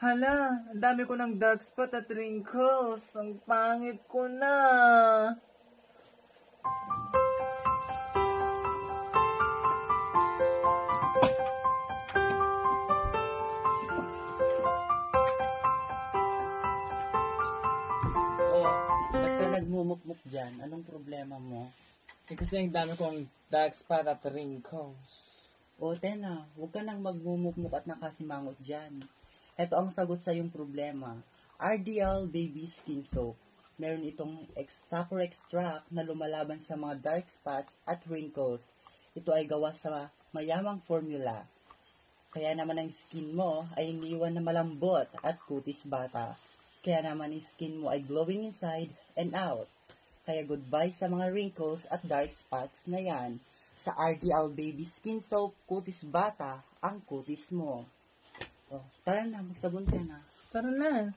Hala, ang dami ko ng dark spot at wrinkles. Ang pangit ko na. Oh, ba't ka nagmumukmuk dyan? Anong problema mo? Kasi ang dami kong dark spot at wrinkles. O, Tena, huwag ka nang magmumukmuk at nakasimangot dyan. Ito ang sagot sa iyong problema. RDL Baby Skin Soap. Meron itong sulfur extract na lumalaban sa mga dark spots at wrinkles. Ito ay gawa sa mayamang formula. Kaya naman ang skin mo ay iniwan na malambot at kutis bata. Kaya naman ang skin mo ay glowing inside and out. Kaya goodbye sa mga wrinkles at dark spots na yan. Sa RDL Baby Skin Soap, kutis bata ang kutis mo. Oh, tara na, magsabon ka na. Tara na.